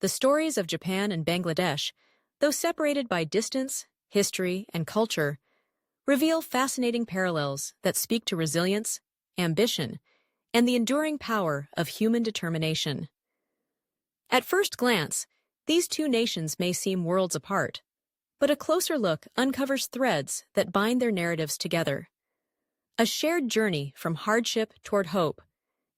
The stories of Japan and Bangladesh, though separated by distance, history, and culture, reveal fascinating parallels that speak to resilience, ambition, and the enduring power of human determination. At first glance, these two nations may seem worlds apart, but a closer look uncovers threads that bind their narratives together. A shared journey from hardship toward hope,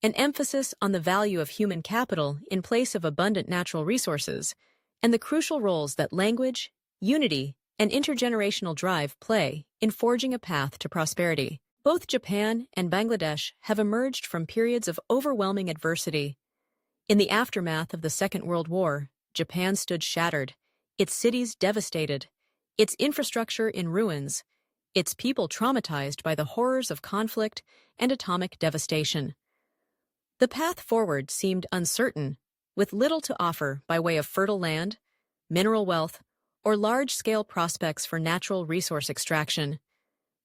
an emphasis on the value of human capital in place of abundant natural resources, and the crucial roles that language, unity, and intergenerational drive play in forging a path to prosperity. Both Japan and Bangladesh have emerged from periods of overwhelming adversity. In the aftermath of the Second World War, Japan stood shattered, its cities devastated, its infrastructure in ruins, its people traumatized by the horrors of conflict and atomic devastation. The path forward seemed uncertain, with little to offer by way of fertile land, mineral wealth, or large-scale prospects for natural resource extraction.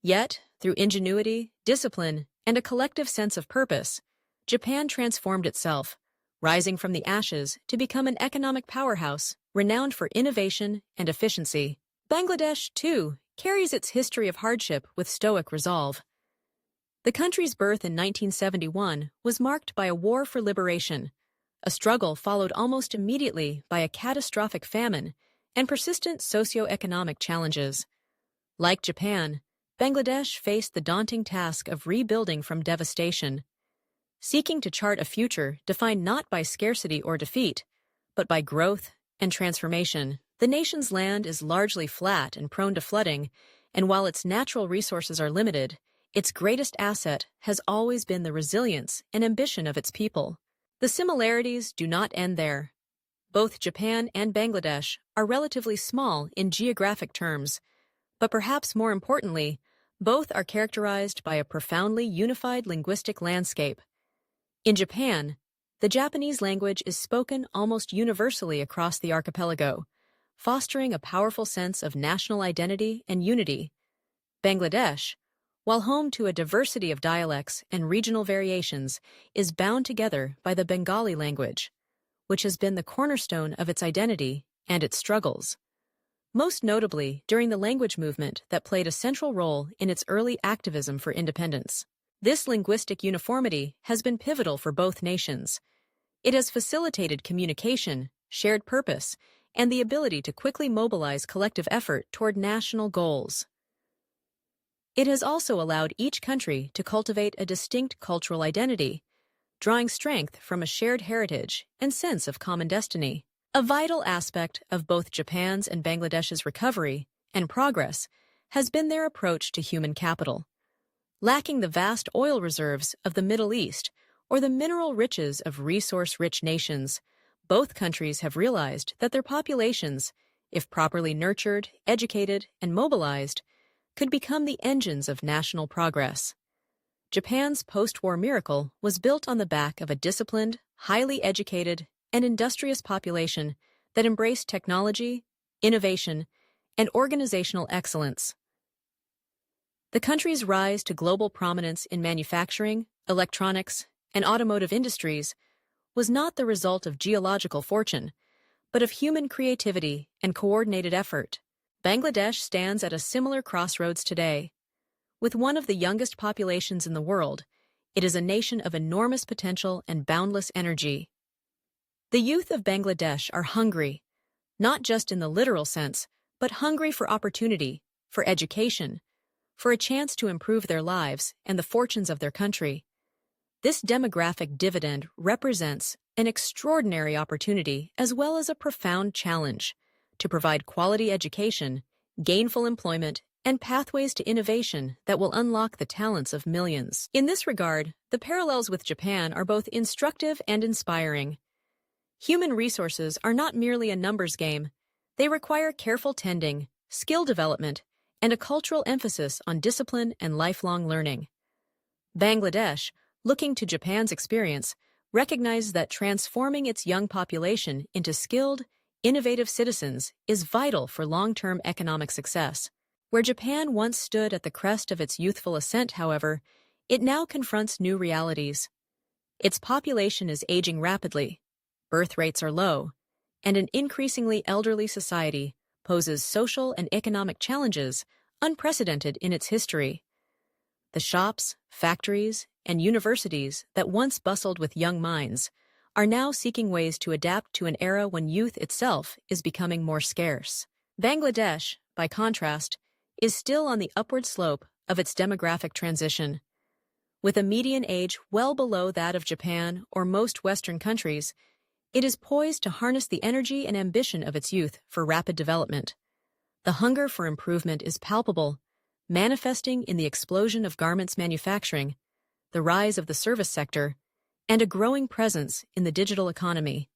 Yet, through ingenuity, discipline, and a collective sense of purpose, Japan transformed itself, rising from the ashes to become an economic powerhouse renowned for innovation and efficiency. Bangladesh, too, carries its history of hardship with stoic resolve. The country's birth in 1971 was marked by a war for liberation, a struggle followed almost immediately by a catastrophic famine and persistent socio-economic challenges. Like Japan, Bangladesh faced the daunting task of rebuilding from devastation, seeking to chart a future defined not by scarcity or defeat, but by growth and transformation. The nation's land is largely flat and prone to flooding, and while its natural resources are limited, its greatest asset has always been the resilience and ambition of its people. The similarities do not end there. Both Japan and Bangladesh are relatively small in geographic terms, but perhaps more importantly, both are characterized by a profoundly unified linguistic landscape. In Japan, the Japanese language is spoken almost universally across the archipelago, fostering a powerful sense of national identity and unity. Bangladesh, while home to a diversity of dialects and regional variations, is bound together by the Bengali language, which has been the cornerstone of its identity and its struggles. Most notably during the language movement that played a central role in its early activism for independence. This linguistic uniformity has been pivotal for both nations. It has facilitated communication, shared purpose, and the ability to quickly mobilize collective effort toward national goals. It has also allowed each country to cultivate a distinct cultural identity, drawing strength from a shared heritage and sense of common destiny. A vital aspect of both Japan's and Bangladesh's recovery and progress has been their approach to human capital. Lacking the vast oil reserves of the Middle East or the mineral riches of resource-rich nations, both countries have realized that their populations, if properly nurtured, educated, and mobilized, could become the engines of national progress. Japan's post-war miracle was built on the back of a disciplined, highly educated, and industrious population that embraced technology, innovation, and organizational excellence. The country's rise to global prominence in manufacturing, electronics, and automotive industries was not the result of geological fortune, but of human creativity and coordinated effort. Bangladesh stands at a similar crossroads today. With one of the youngest populations in the world, it is a nation of enormous potential and boundless energy. The youth of Bangladesh are hungry, not just in the literal sense, but hungry for opportunity, for education, for a chance to improve their lives and the fortunes of their country. This demographic dividend represents an extraordinary opportunity as well as a profound challenge to provide quality education, gainful employment, and pathways to innovation that will unlock the talents of millions. In this regard, the parallels with Japan are both instructive and inspiring. Human resources are not merely a numbers game. They require careful tending, skill development, and a cultural emphasis on discipline and lifelong learning. Bangladesh, looking to Japan's experience, recognizes that transforming its young population into skilled, innovative citizens is vital for long-term economic success. Where Japan once stood at the crest of its youthful ascent, however, it now confronts new realities. Its population is aging rapidly, birth rates are low, and an increasingly elderly society poses social and economic challenges unprecedented in its history. The shops, factories, and universities that once bustled with young minds are now seeking ways to adapt to an era when youth itself is becoming more scarce. Bangladesh, by contrast, is still on the upward slope of its demographic transition. With a median age well below that of Japan or most Western countries, it is poised to harness the energy and ambition of its youth for rapid development. The hunger for improvement is palpable, manifesting in the explosion of garments manufacturing, the rise of the service sector, and a growing presence in the digital economy.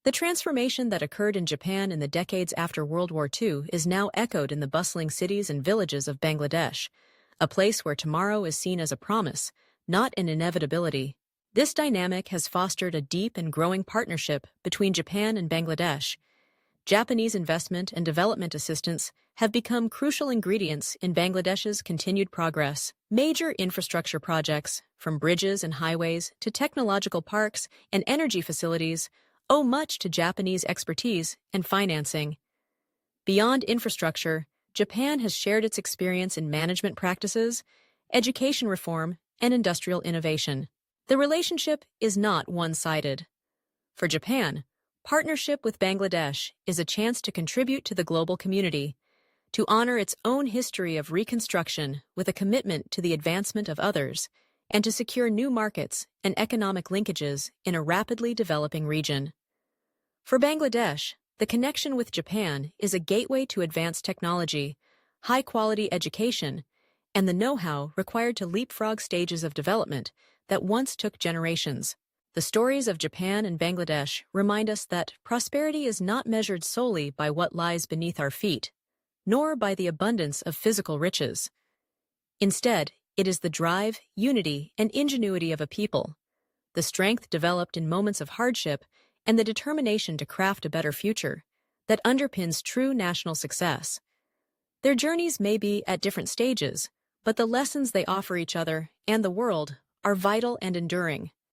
The transformation that occurred in Japan in the decades after World War II is now echoed in the bustling cities and villages of Bangladesh, a place where tomorrow is seen as a promise, not an inevitability. This dynamic has fostered a deep and growing partnership between Japan and Bangladesh. Japanese investment and development assistance have become crucial ingredients in Bangladesh's continued progress. Major infrastructure projects, from bridges and highways to technological parks and energy facilities, owe much to Japanese expertise and financing. Beyond infrastructure, Japan has shared its experience in management practices, education reform, and industrial innovation. The relationship is not one-sided. For Japan, partnership with Bangladesh is a chance to contribute to the global community, to honor its own history of reconstruction with a commitment to the advancement of others, and to secure new markets and economic linkages in a rapidly developing region. For Bangladesh, the connection with Japan is a gateway to advanced technology, high-quality education, and the know-how required to leapfrog stages of development that once took generations. The stories of Japan and Bangladesh remind us that prosperity is not measured solely by what lies beneath our feet, nor by the abundance of physical riches. Instead, it is the drive, unity, and ingenuity of a people, the strength developed in moments of hardship, and the determination to craft a better future that underpins true national success. Their journeys may be at different stages, but the lessons they offer each other and the world are vital and enduring.